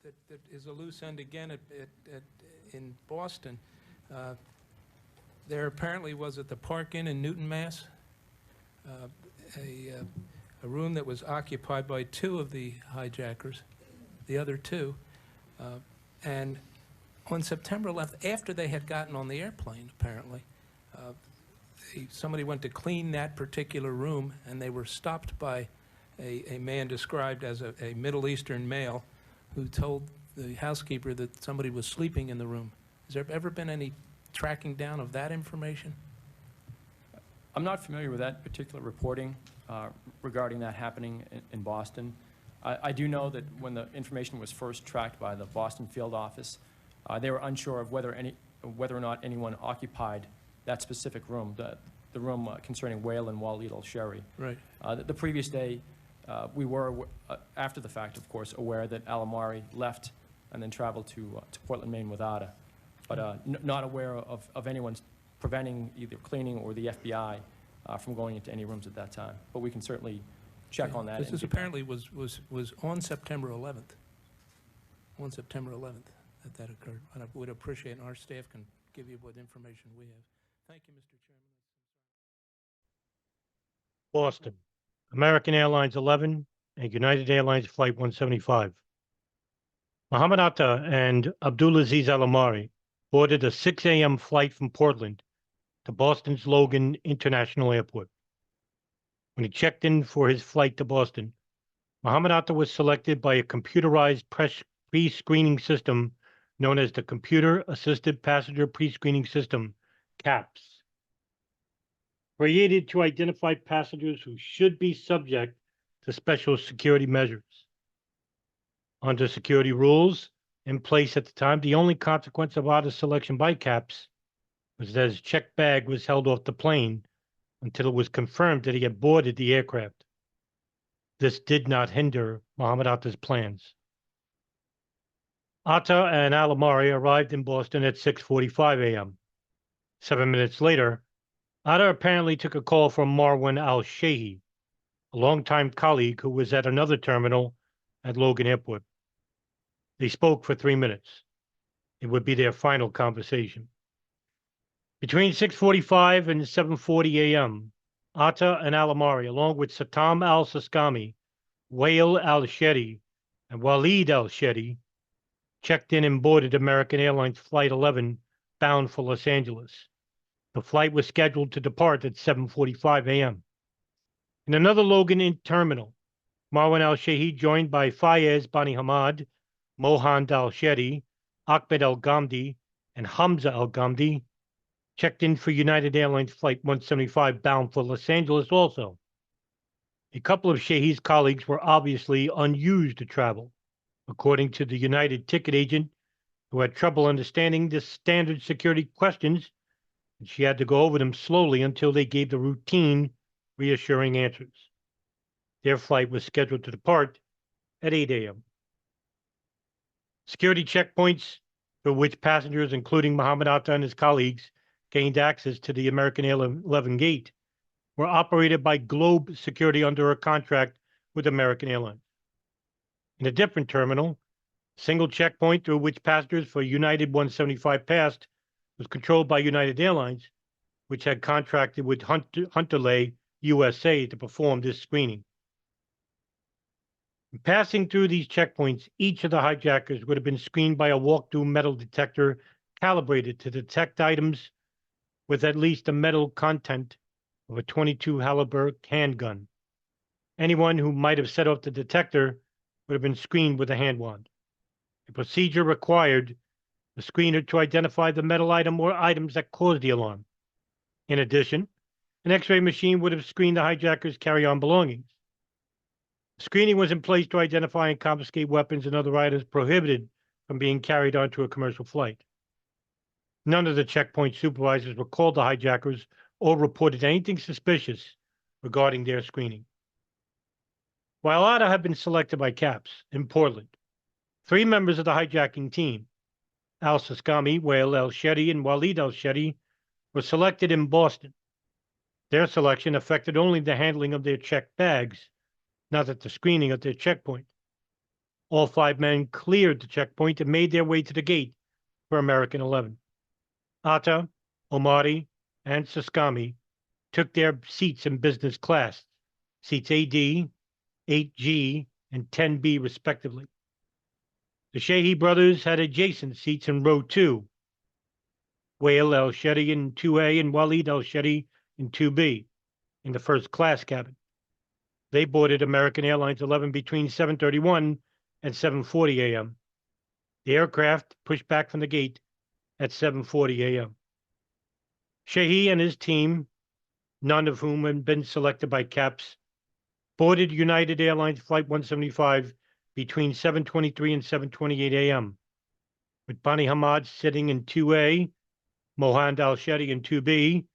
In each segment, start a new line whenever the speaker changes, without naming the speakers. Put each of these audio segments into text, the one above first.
that is a loose end again in Boston. There apparently was at the Park Inn in Newton, Mass, a room that was occupied by two of the hijackers, the other two, and on September 11th, after they had gotten on the airplane, apparently, somebody went to clean that particular room, and they were stopped by a man described as a Middle Eastern male who told the housekeeper that somebody was sleeping in the room. Has there ever been any tracking down of that information?
I'm not familiar with that particular reporting regarding that happening in Boston. I do know that when the information was first tracked by the Boston field office, they were unsure of whether or not anyone occupied that specific room, the room concerning Whale and Waleed al-Sherry.
Right.
The previous day, we were, after the fact, of course, aware that Omari left and then traveled to Portland, Maine with Atta, but not aware of anyone preventing either cleaning or the FBI from going into any rooms at that time. But we can certainly check on that.
This apparently was on September 11th. On September 11th that occurred. And I would appreciate, and our staff can give you what information we have. Thank you, Mr. Chairman.
Boston, American Airlines 11 and United Airlines Flight 175. Mohamed Atta and Abdul Aziz Omari boarded a 6 a.m. flight from Portland to Boston's Logan International Airport. When he checked in for his flight to Boston, Mohamed Atta was selected by a computerized pre-screening system known as the Computer Assisted Passenger Pre-Screening System, CAPS, created to identify passengers who should be subject to special security measures. Under security rules in place at the time, the only consequence of Atta's selection by CAPS was that his checked bag was held off the plane until it was confirmed that he had boarded the aircraft. This did not hinder Mohamed Atta's plans. Atta and Omari arrived in Boston at 6:45 a.m. 7 minutes later, Atta apparently took a call from Marwan al-Shehi, a longtime colleague who was at another terminal at Logan Airport. They spoke for 3 minutes. It would be their final conversation. Between 6:45 and 7:40 a.m., Atta and Omari, along with Satam al-Saskami, Whale al-Sherry, and Waleed al-Sherry, checked in and boarded American Airlines Flight 11 bound for Los Angeles. The flight was scheduled to depart at 7:45 a.m. In another Logan terminal, Marwan al-Shehi, joined by Fayez Bani Hamad, Mohamed al-Sherry, Ahmed al-Ghamdi, and Hamza al-Ghamdi, checked in for United Airlines Flight 175 bound for Los Angeles also. A couple of Shehi's colleagues were obviously unused to travel, according to the United ticket agent, who had trouble understanding the standard security questions, and she had to go over them slowly until they gave the routine, reassuring answers. Their flight was scheduled to depart at 8 a.m. Security checkpoints through which passengers, including Mohamed Atta and his colleagues, gained access to the American Airlines 11 gate were operated by Globe Security under a contract with American Airlines. In a different terminal, a single checkpoint through which passengers for United 175 passed was controlled by United Airlines, which had contracted with Hunterley USA to perform this screening. In passing through these checkpoints, each of the hijackers would have been screened by a walk-through metal detector calibrated to detect items with at least the metal content of a .22 caliber handgun. Anyone who might have set off the detector would have been screened with a hand wand. The procedure required the screener to identify the metal item or items that caused the alarm. In addition, an X-ray machine would have screened the hijackers' carry-on belongings. Screening was in place to identify and confiscate weapons and other items prohibited from being carried onto a commercial flight. None of the checkpoint supervisors recalled the hijackers or reported anything suspicious regarding their screening. While Atta had been selected by CAPS in Portland, 3 members of the hijacking team, al-Saskami, Whale al-Sherry, and Waleed al-Sherry, were selected in Boston. Their selection affected only the handling of their checked bags, not at the screening at their checkpoint. All 5 men cleared the checkpoint and made their way to the gate for American 11. Atta, Omari, and Saskami took their seats in business class, seats AD, 8G, and 10B respectively. The Shehi brothers had adjacent seats in row 2. Wael El-Shedi in 2A and Walid El-Shedi in 2B in the first class cabin. They boarded American Airlines 11 between 7:31 and 7:40 a.m. The aircraft pushed back from the gate at 7:40 a.m. Shehi and his team, none of whom had been selected by CAPS, boarded United Airlines Flight 175 between 7:23 and 7:28 a.m., with Bani Hamad sitting in 2A, Mohamed Al-Shedi in 2B,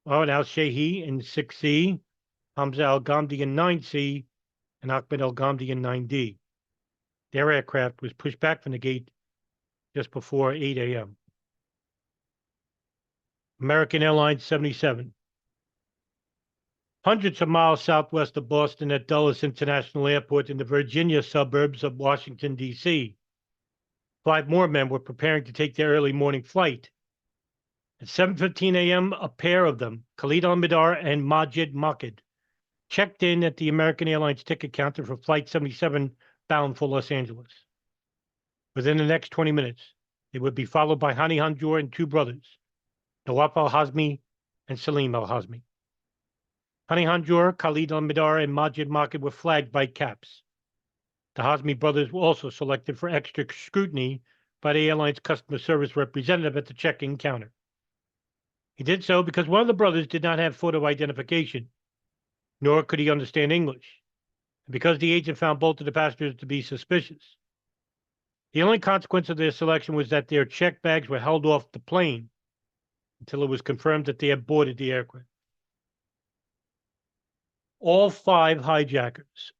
Ahmed Al-Shehi in 6C, Hamza Al-Ghamdi in 9C, and Ahmed Al-Ghamdi in 9D. Their aircraft was pushed back from the gate just before 8 a.m. American Airlines 77. Hundreds of miles southwest of Boston at Dulles International Airport in the Virginia suburbs of Washington, D.C., 5 more men were preparing to take their early morning flight. At 7:15 a.m., a pair of them, Khalid Al-Midar and Majid Makid, checked in at the American Airlines ticket counter for Flight 77 bound for Los Angeles. Within the next 20 minutes, they would be followed by Hani Hanjour and 2 brothers, Nawaf Al-Hazmi and Salim Al-Hazmi. Hani Hanjour, Khalid Al-Midar, and Majid Makid were flagged by CAPS. The Hazmi brothers were also selected for extra scrutiny by the airline's customer service representative at the check-in counter. He did so because one of the brothers did not have photo identification, nor could he understand English, and because the agent found both of the passengers to be suspicious. The only consequence of their selection was that their checked bags were held off the plane until it was confirmed that they had boarded the aircraft. All 5 hijackers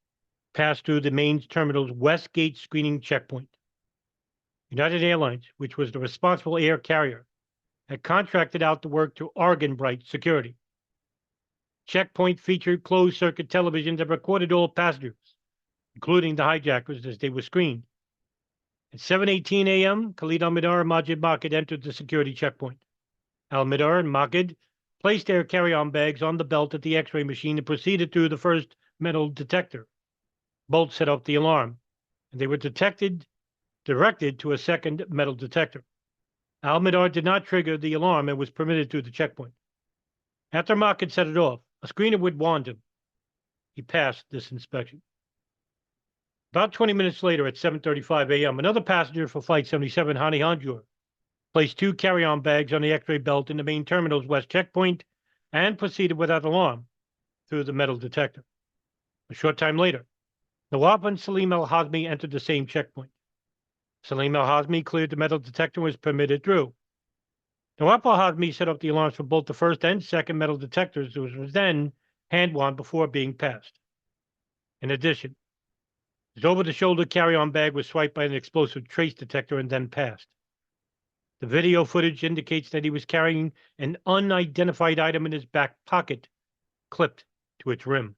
passed through the Maine terminal's West Gate screening checkpoint. United Airlines, which was the responsible air carrier, had contracted out the work to Oregon Bright Security. Checkpoint featured closed-circuit television that recorded all passengers, including the hijackers, as they were screened. At 7:18 a.m., Khalid Al-Midar and Majid Makid entered the security checkpoint. Al-Midar and Makid placed their carry-on bags on the belt at the X-ray machine and proceeded through the first metal detector. Both set off the alarm, and they were directed to a second metal detector. Al-Midar did not trigger the alarm and was permitted through the checkpoint. After Makid set it off, a screener would warn him. He passed this inspection. About 20 minutes later, at 7:35 a.m., another passenger for Flight 77, Hani Hanjour, placed 2 carry-on bags on the X-ray belt in the main terminal's west checkpoint and proceeded without alarm through the metal detector. A short time later, Nawaf and Salim Al-Hazmi entered the same checkpoint. Salim Al-Hazmi cleared the metal detector and was permitted through. Nawaf Al-Hazmi set off the alarms for both the first and second metal detectors, which was then hand-wound before being passed. In addition, his over-the-shoulder carry-on bag was swiped by an explosive trace detector and then passed. The video footage indicates that he was carrying an unidentified item in his back pocket, clipped to its rim.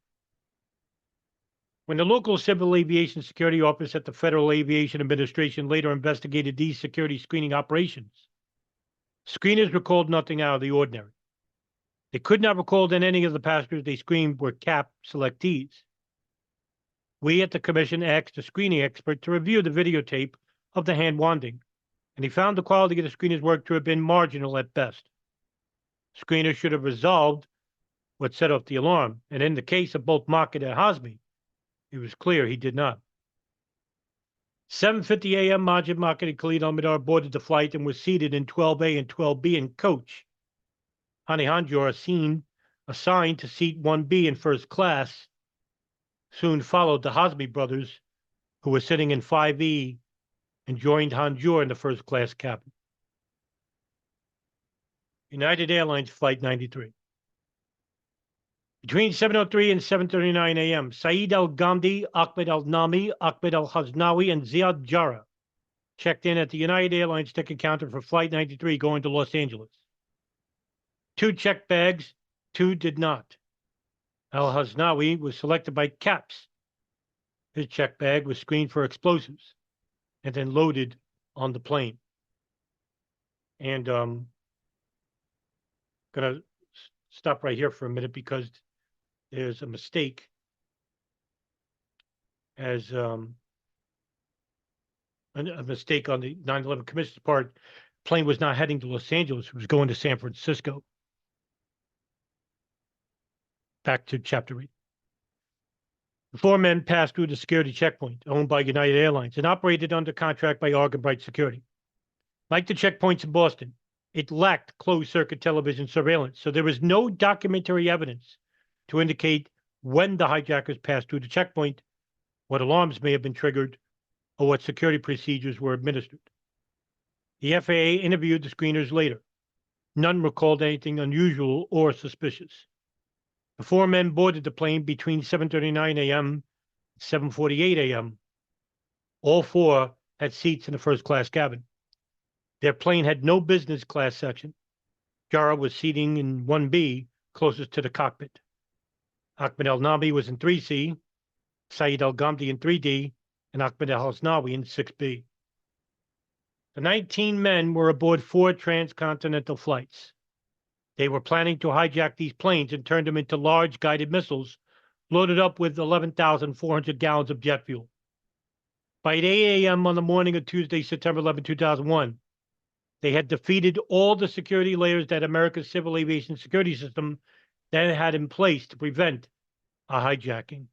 When the local Civil Aviation Security Office at the Federal Aviation Administration later investigated these security screening operations, screeners recalled nothing out of the ordinary. They could not recall that any of the passengers they screened were CAP selectees. We at the Commission asked a screening expert to review the videotape of the hand-wanding, and he found the quality of the screener's work to have been marginal at best. Screeners should have resolved what set off the alarm, and in the case of both Makid and Hazmi, it was clear he did not. 7:50 a.m., Majid Makid and Khalid Al-Midar boarded the flight and were seated in 12A and 12B in coach. Hani Hanjour, assigned to seat 1B in first class, soon followed the Hazmi brothers, who were sitting in 5E, and joined Hanjour in the first class cabin. United Airlines Flight 93. Between 7:03 and 7:39 a.m., Saeed Al-Ghamdi, Ahmed Al-Nami, Ahmed Al-Haznawi, and Ziad Jara checked in at the United Airlines ticket counter for Flight 93 going to Los Angeles. 2 checked bags, 2 did not. Al-Haznawi was selected by CAPS. His check bag was screened for explosives and then loaded on the plane. And gonna stop right here for a minute because there's a mistake, as a mistake on the 9/11 Commission's part. Plane was not heading to Los Angeles; it was going to San Francisco. Back to chapter 8. The 4 men passed through the security checkpoint owned by United Airlines and operated under contract by Argonbright Security. Like the checkpoints in Boston, it lacked closed-circuit television surveillance, so there was no documentary evidence to indicate when the hijackers passed through the checkpoint, what alarms may have been triggered, or what security procedures were administered. The FAA interviewed the screeners later. None recalled anything unusual or suspicious. The 4 men boarded the plane between 7:39 a.m. and 7:48 a.m. All 4 had seats in the first-class cabin. Their plane had no business class section. Jara was seating in 1B, closest to the cockpit. Ahmed El-Nami was in 3C, Saeed Al-Ghamdi in 3D, and Ahmed Al-Hasnawi in 6B. The 19 men were aboard 4 transcontinental flights. They were planning to hijack these planes and turn them into large guided missiles loaded up with 11,400 gallons of jet fuel. By 8 a.m. on the morning of Tuesday, September 11, 2001, they had defeated all the security layers that America's civil aviation security system then had in place to prevent a hijacking.